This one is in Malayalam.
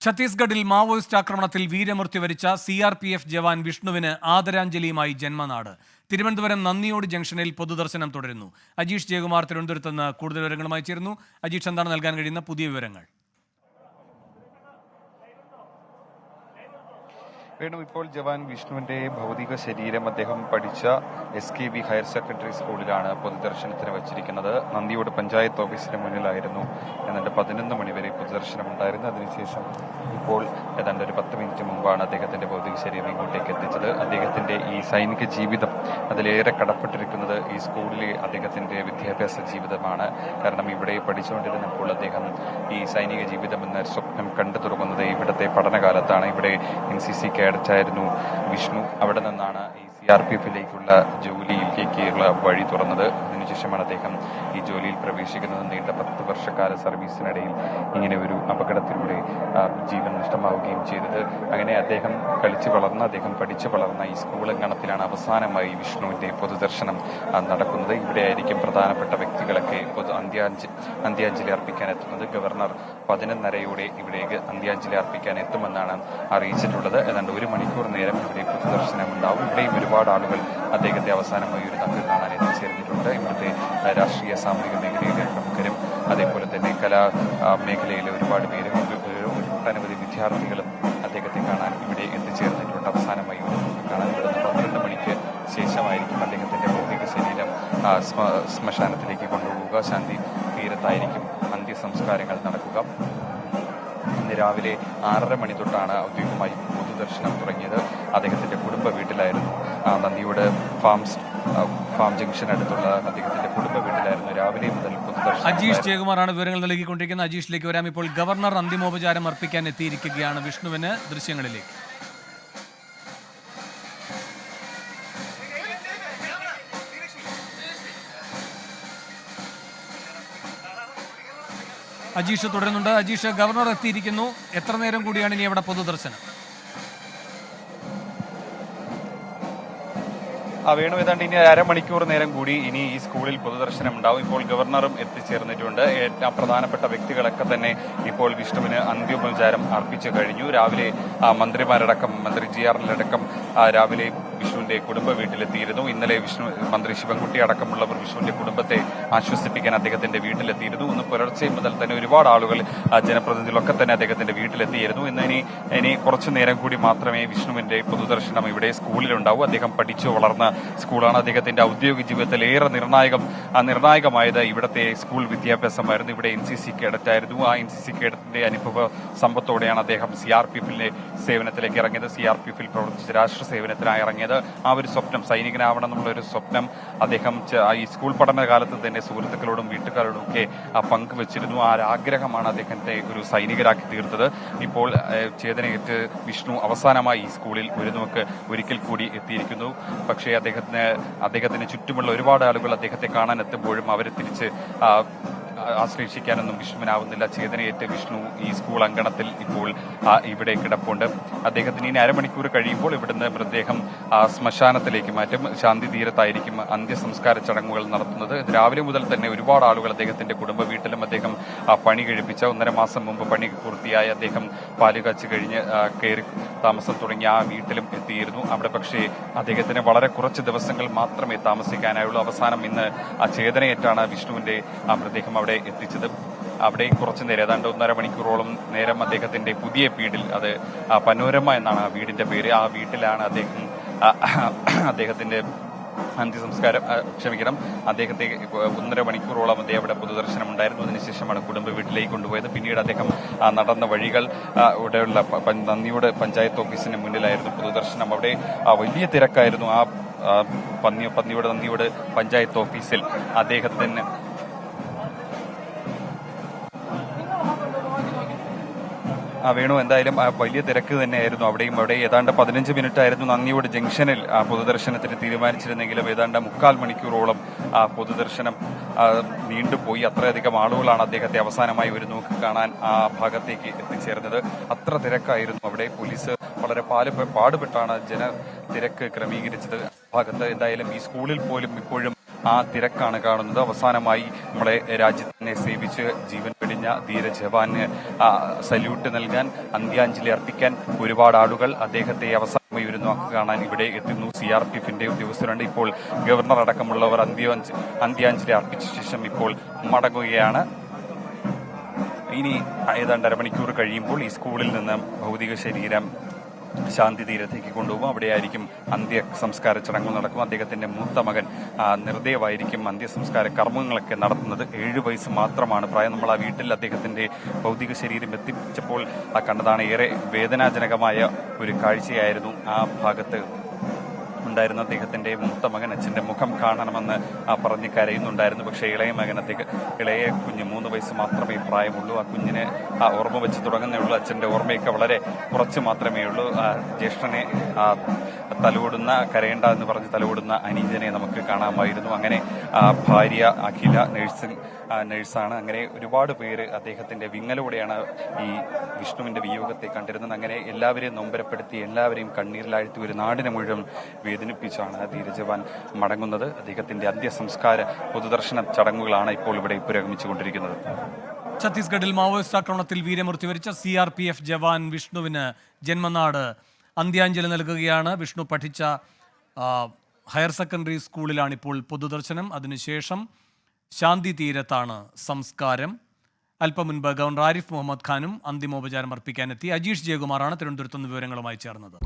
ഛത്തീസ്ഗഡിൽ മാവോയിസ്റ്റ് ആക്രമണത്തിൽ വീരമൃത്യു വരിച്ച CRPF ജവാൻ വിഷ്ണുവിന് ആദരാഞ്ജലിയുമായി ജന്മനാട്. തിരുവനന്തപുരം നന്ദിയോട് ജംഗ്ഷനിൽ പൊതുദർശനം തുടരുന്നു. അജീഷ് ജയകുമാർ തിരുവനന്തപുരത്ത് നിന്ന് കൂടുതൽ വിവരങ്ങളുമായി ചേരുന്നു. അജീഷ്, എന്താണ് നൽകാൻ കഴിയുന്ന പുതിയ വിവരങ്ങൾ? വേണു, ഇപ്പോൾ ജവാൻ വിഷ്ണുവിന്റെ ഭൗതിക ശരീരം അദ്ദേഹം പഠിച്ച SKV ഹയർ സെക്കൻഡറി സ്കൂളിലാണ് പൊതുദർശനത്തിന് വച്ചിരിക്കുന്നത്. നന്ദിയോട് പഞ്ചായത്ത് ഓഫീസിന് മുന്നിലായിരുന്നു ഏതാണ്ട് 11 മണിവരെ പൊതുദർശനം ഉണ്ടായിരുന്നു. അതിനുശേഷം ഇപ്പോൾ ഏതാണ്ട് ഒരു 10 മിനിറ്റ് മുമ്പാണ് അദ്ദേഹത്തിന്റെ ഭൗതിക ശരീരം ഇങ്ങോട്ടേക്ക് എത്തിച്ചത്. അദ്ദേഹത്തിന്റെ ഈ സൈനിക ജീവിതം അതിലേറെ കടപ്പെട്ടിരിക്കുന്നത് ഈ സ്കൂളിലെ അദ്ദേഹത്തിന്റെ വിദ്യാഭ്യാസ ജീവിതമാണ്. കാരണം ഇവിടെ പഠിച്ചുകൊണ്ടിരുന്നപ്പോൾ അദ്ദേഹം ഈ സൈനിക ജീവിതം എന്ന സ്വപ്നം കണ്ടു തുടങ്ങുന്നത് ഇവിടുത്തെ പഠനകാലത്താണ്. ഇവിടെ NCC കേഡറ്റായിരുന്നു വിഷ്ണു. അവിടെ നിന്നാണ് ഈ CRPFിലേക്കുള്ള ജോലിയിലേക്കുള്ള വഴി തുറന്നത്. അതിനുശേഷമാണ് അദ്ദേഹം ഈ ജോലിയിൽ പ്രവേശിക്കുന്നത്. നീണ്ട 10 വർഷക്കാല സർവീസിനിടയിൽ ഇങ്ങനെ ഒരു അപകടത്തിലൂടെ ജീവൻ നഷ്ടമാവുകയും ചെയ്തത്. അങ്ങനെ അദ്ദേഹം കളിച്ചു വളർന്ന, അദ്ദേഹം പഠിച്ചു വളർന്ന ഈ സ്കൂൾ അങ്കണത്തിലാണ് അവസാനമായി വിഷ്ണുവിന്റെ പൊതുദർശനം നടക്കുന്നത്. ഇവിടെ ആയിരിക്കും പ്രധാനപ്പെട്ട വ്യക്തികളൊക്കെ അന്ത്യാഞ്ജലി അർപ്പിക്കാൻ എത്തുന്നത്. ഗവർണർ 11:30 ഇവിടേക്ക് അന്ത്യാഞ്ജലി അർപ്പിക്കാൻ എത്തുമെന്നാണ് അറിയിച്ചിട്ടുള്ളത്. ഏതാണ്ട് 1 മണിക്കൂർ നേരം ഇവിടെ പൊതുദർശനം ഉണ്ടാവും. ഇവിടെയും ഒരുപാട് ആളുകൾ അദ്ദേഹത്തെ അവസാനമായി ഒരു തക്ക് കാണാൻ എത്തിച്ചേർന്നിട്ടുണ്ട്. ഇവിടുത്തെ രാഷ്ട്രീയ സാമൂഹിക മേഖലയിലെ പ്രമുഖരും അതേപോലെ തന്നെ കലാ മേഖലയിലെ ഒരുപാട് പേരും ഒട്ടനവധി വിദ്യാർത്ഥികളും അദ്ദേഹത്തെ കാണാൻ ഇവിടെ എത്തിച്ചേർന്നിട്ടുണ്ട്. അവസാനമായി കാണാൻ 12 മണിക്ക് ശേഷമായിരിക്കും അദ്ദേഹത്തിന്റെ ഭൗതിക ശരീരം ശ്മശാനത്തിലേക്ക് കൊണ്ടുപോവുക. ശാന്തി തീരത്തായിരിക്കും അന്ത്യസംസ്കാരങ്ങൾ നടക്കുക. ഇന്ന് രാവിലെ 6:30 മണി തൊട്ടാണ് ഔദ്യോഗികമായി പൊതുദർശനം തുടങ്ങിയത്. അദ്ദേഹത്തിന്റെ കുടുംബ വീട്ടിലായിരുന്നു. നന്ദിയോട് ഫാം ജംഗ്ഷൻ അടുത്തുള്ള അദ്ദേഹത്തിന്റെ കുടുംബ വീട്ടിലായിരുന്നു രാവിലെ മുതൽ പൊതുദർശനം. അജീഷ് ജയകുമാറാണ് വിവരങ്ങൾ നൽകിക്കൊണ്ടിരിക്കുന്നത്. അജീഷിലേക്ക് വരാം. ഇപ്പോൾ ഗവർണർ അന്തിമോപചാരം അർപ്പിക്കാൻ എത്തിയിരിക്കുകയാണ് വിഷ്ണുവിന്. ദൃശ്യങ്ങളിലേക്ക് അജീഷ് തുടരുന്നുണ്ട്. അജീഷ്, ഗവർണർ എത്തിയിരിക്കുന്നു. എത്ര നേരം കൂടിയാണ് ഇനി അവിടെ പൊതുദർശനം? വേണു, ഏതാണ്ട് ഇനി 1/2 മണിക്കൂർ നേരം കൂടി ഇനി ഈ സ്കൂളിൽ പൊതുദർശനം ഉണ്ടാവും. ഇപ്പോൾ ഗവർണറും എത്തിച്ചേർന്നിട്ടുണ്ട്. ഏറ്റവും പ്രധാനപ്പെട്ട വ്യക്തികളൊക്കെ തന്നെ ഇപ്പോൾ വിഷ്ണുവിന് അന്ത്യോപചാരം അർപ്പിച്ചു കഴിഞ്ഞു. രാവിലെ മന്ത്രിമാരടക്കം, മന്ത്രി GR അടക്കം രാവിലെ വിഷ്ണുവിന്റെ കുടുംബ വീട്ടിലെത്തിയിരുന്നു. ഇന്നലെ മന്ത്രി ശിവൻകുട്ടി അടക്കമുള്ളവർ വിഷ്ണുവിന്റെ കുടുംബത്തെ ആശ്വസിപ്പിക്കാൻ അദ്ദേഹത്തിന്റെ വീട്ടിലെത്തിയിരുന്നു. ഇന്ന് പുലർച്ചെ മുതൽ തന്നെ ഒരുപാട് ആളുകൾ, ജനപ്രതിനിധികളൊക്കെ തന്നെ അദ്ദേഹത്തിന്റെ വീട്ടിലെത്തിയിരുന്നു. ഇനി കുറച്ചു നേരം കൂടി മാത്രമേ വിഷ്ണുവിന്റെ പൊതുദർശനം ഇവിടെ സ്കൂളിലുണ്ടാവൂ. അദ്ദേഹം പഠിച്ചു വളർന്ന സ്കൂളാണ്. അദ്ദേഹത്തിന്റെ ഔദ്യോഗിക ജീവിതത്തിൽ ഏറെ നിർണായകമായത് ഇവിടുത്തെ സ്കൂൾ വിദ്യാഭ്യാസമായിരുന്നു. ഇവിടെ NCC കേഡറ്റായിരുന്നു. ആ NCC കേഡറ്റിന്റെ അനുഭവ സമ്പത്തോടെയാണ് അദ്ദേഹം CRPFിലെ സേവനത്തിലേക്ക് ഇറങ്ങിയത്. CRPFിൽ പ്രവർത്തിച്ച് രാഷ്ട്ര സേവനത്തിനായി ഇറങ്ങിയത്. ആ ഒരു സ്വപ്നം, സൈനികനാവണം എന്നുള്ള ഒരു സ്വപ്നം അദ്ദേഹം ഈ സ്കൂൾ പഠനകാലത്ത് തന്നെ സുഹൃത്തുക്കളോടും വീട്ടുകാരോടും ഒക്കെ പങ്കുവച്ചിരുന്നു. ആ അദ്ദേഹമാണ് അദ്ദേഹത്തെ ഒരു സൈനികരാക്കി തീർത്തത്. ഇപ്പോൾ ചേതനയേറ്റ് വിഷ്ണു അവസാനമായി ഈ സ്കൂളിൽ ഒരിക്കൽ കൂടി എത്തിയിരിക്കുന്നു. പക്ഷേ അദ്ദേഹത്തിന് ചുറ്റുമുള്ള ഒരുപാട് ആളുകൾ അദ്ദേഹത്തെ കാണാൻ എത്തുമ്പോഴും അവരെ തിരിച്ച് ആശ്ലേഷിക്കാനൊന്നും വിഷ്ണുവിനാവുന്നില്ല. ചേതനയേറ്റ് വിഷ്ണു ഈ സ്കൂൾ അങ്കണത്തിൽ ഇപ്പോൾ ഇവിടെ കിടപ്പുണ്ട്. അദ്ദേഹത്തിന് ഇനി 1/2 മണിക്കൂർ കഴിയുമ്പോൾ ഇവിടുന്ന് മൃതദേഹം ശ്മശാനത്തിലേക്ക് മാറ്റും. ശാന്തി തീരത്തായിരിക്കും അന്ത്യസംസ്കാര ചടങ്ങുകൾ നടത്തുന്നത്. രാവിലെ മുതൽ തന്നെ ഒരുപാട് ആളുകൾ അദ്ദേഹത്തിന്റെ കുടുംബ വീട്ടിലും അദ്ദേഹം പണി കഴിപ്പിച്ച 1.5 മാസം മുമ്പ് പണി പൂർത്തിയായ അദ്ദേഹം പാലുകാച്ച് കഴിഞ്ഞ് കയറി താമസം തുടങ്ങിയ ആ വീട്ടിലും എത്തിയിരുന്നു. അവിടെ പക്ഷേ അദ്ദേഹത്തിന് വളരെ കുറച്ച് ദിവസങ്ങൾ മാത്രമേ താമസിക്കാനായുള്ളൂ. അവസാനം ഇന്ന് ചേതനയേറ്റാണ് വിഷ്ണുവിന്റെ മൃതദേഹം അവിടെ എത്തിച്ചത്. അവിടെ കുറച്ചു നേരം, ഏതാണ്ട് 1.5 മണിക്കൂറോളം നേരം അദ്ദേഹത്തിന്റെ പുതിയ വീട്ടിൽ, അത് പനോരമ എന്നാണ് ആ വീടിന്റെ പേര്, ആ വീട്ടിലാണ് അദ്ദേഹത്തിന്റെ അന്ത്യസംസ്കാരം. അദ്ദേഹത്തെ 1.5 മണിക്കൂറോളം അദ്ദേഹം അവിടെ പൊതുദർശനം ഉണ്ടായിരുന്നു. അതിനുശേഷമാണ് കുടുംബ വീട്ടിലേക്ക് കൊണ്ടുപോയത്. പിന്നീട് അദ്ദേഹം നടന്ന വഴികൾ ഇവിടെയുള്ള നന്ദിയോട് പഞ്ചായത്ത് ഓഫീസിന് മുന്നിലായിരുന്നു പൊതുദർശനം. അവിടെ വലിയ തിരക്കായിരുന്നു. നന്ദിയോട് പഞ്ചായത്ത് ഓഫീസിൽ അദ്ദേഹത്തിന് വേണു, എന്തായാലും വലിയ തിരക്ക് തന്നെയായിരുന്നു അവിടെയും. അവിടെ ഏതാണ്ട് 15 മിനിറ്റ് ആയിരുന്നു നന്ദിയോട് ജംഗ്ഷനിൽ പൊതുദർശനത്തിന് തീരുമാനിച്ചിരുന്നെങ്കിലും ഏതാണ്ട് 3/4 മണിക്കൂറോളം പൊതുദർശനം നീണ്ടുപോയി. അത്രയധികം ആളുകളാണ് അദ്ദേഹത്തെ അവസാനമായി ഒരു നോക്ക് കാണാൻ ആ ഭാഗത്തേക്ക് എത്തിച്ചേർന്നത്. അത്ര തിരക്കായിരുന്നു അവിടെ. പോലീസ് വളരെ പാടുപെട്ടാണ് തിരക്ക് ക്രമീകരിച്ചത് ഭാഗത്ത്. എന്തായാലും ഈ സ്കൂളിൽ പോലും ഇപ്പോഴും ആ തിരക്കാണ് കാണുന്നത്. അവസാനമായി നമ്മളെ രാജ്യത്തിനെ സേവിച്ച് ജീവൻ വെടിഞ്ഞ ധീര ജവാന് സല്യൂട്ട് നൽകാൻ, അന്ത്യാഞ്ജലി അർപ്പിക്കാൻ ഒരുപാട് ആളുകൾ അദ്ദേഹത്തെ അവസാനമായി ഒരു നോക്ക് കാണാൻ ഇവിടെ എത്തുന്നു. CRPFന്റെ ഉദ്യോഗസ്ഥരുണ്ട്. ഇപ്പോൾ ഗവർണർ അടക്കമുള്ളവർ അന്ത്യാഞ്ജലി അർപ്പിച്ച ശേഷം ഇപ്പോൾ മടങ്ങുകയാണ്. ഇനി ഏതാണ്ട് അരമണിക്കൂർ കഴിയുമ്പോൾ ഈ സ്കൂളിൽ നിന്ന് ഭൗതിക ശരീരം ശാന്തി തീരത്തേക്ക് കൊണ്ടുപോകും. അവിടെയായിരിക്കും അന്ത്യ സംസ്കാര ചടങ്ങുകൾ നടക്കും. അദ്ദേഹത്തിന്റെ മൂത്ത മകൻ നിർദ്ദയവായിരിക്കും അന്ത്യസംസ്കാര കർമ്മങ്ങളൊക്കെ നടത്തുന്നത്. 7 വയസ്സ് മാത്രമാണ് പ്രായം. നമ്മൾ ആ വീട്ടിൽ അദ്ദേഹത്തിന്റെ ഭൗതിക ശരീരം എത്തിച്ചപ്പോൾ കണ്ടതാണ്. ഏറെ വേദനാജനകമായ ഒരു കാഴ്ചയായിരുന്നു ആ ഭാഗത്ത് ഉണ്ടായിരുന്ന അദ്ദേഹത്തിന്റെ മൂത്ത മകൻ. അച്ഛന്റെ മുഖം കാണണമെന്ന് പറഞ്ഞ് കരയുന്നുണ്ടായിരുന്നു. പക്ഷേ ഇളയ കുഞ്ഞ് 3 വയസ്സ് മാത്രമേ പ്രായമുള്ളൂ. ആ കുഞ്ഞിനെ ഓർമ്മ വെച്ച് തുടങ്ങുന്നേ ഉള്ളൂ. അച്ഛന്റെ ഓർമ്മയൊക്കെ വളരെ കുറച്ച് മാത്രമേ ഉള്ളൂ. ജ്യേഷ്ഠനെ തലോടുന്ന, കരയേണ്ട എന്ന് പറഞ്ഞ് തലോടുന്ന അനീജനെ നമുക്ക് കാണാമായിരുന്നു. അങ്ങനെ ഭാര്യ അഖില നഴ്സാണ്. അങ്ങനെ ഒരുപാട് പേര് അദ്ദേഹത്തിന്റെ വിങ്ങലോടെയാണ് ഈ വിഷ്ണുവിന്റെ വിയോഗത്തെ കണ്ടിരുന്നത്. അങ്ങനെ എല്ലാവരെയും നൊമ്പരപ്പെടുത്തി, എല്ലാവരെയും കണ്ണീരിലാഴ്ത്തി, ഒരു നാടിനെ മുഴുവൻ വേദനിപ്പിച്ചാണ് ധീരജവാൻ മടങ്ങുന്നത്. അദ്ദേഹത്തിന്റെ അന്ത്യസംസ്കാര പൊതുദർശന ചടങ്ങുകളാണ് ഇപ്പോൾ ഇവിടെ പുരോഗമിച്ചുകൊണ്ടിരിക്കുന്നത്. ഛത്തീസ്ഗഡിൽ മാവോയിസ്റ്റ് ആക്രമണത്തിൽ വീരമൃത്യു വരിച്ച CRPF ജവാൻ വിഷ്ണുവിന് ജന്മനാട് അന്ത്യാഞ്ജലി നൽകുകയാണ്. വിഷ്ണു പഠിച്ച ഹയർ സെക്കൻഡറി സ്കൂളിലാണ് ഇപ്പോൾ പൊതുദർശനം. അതിനുശേഷം ശാന്തി തീരത്താണ് സംസ്കാരം. അല്പം മുൻപ് ഗവർണർ ആരിഫ് മുഹമ്മദ് ഖാനും അന്തിമോപചാരം അർപ്പിക്കാനെത്തി. അജീഷ് ജയകുമാറാണ് തിരുവനന്തപുരത്ത് നിന്ന് വിവരങ്ങളുമായി ചേർന്നത്.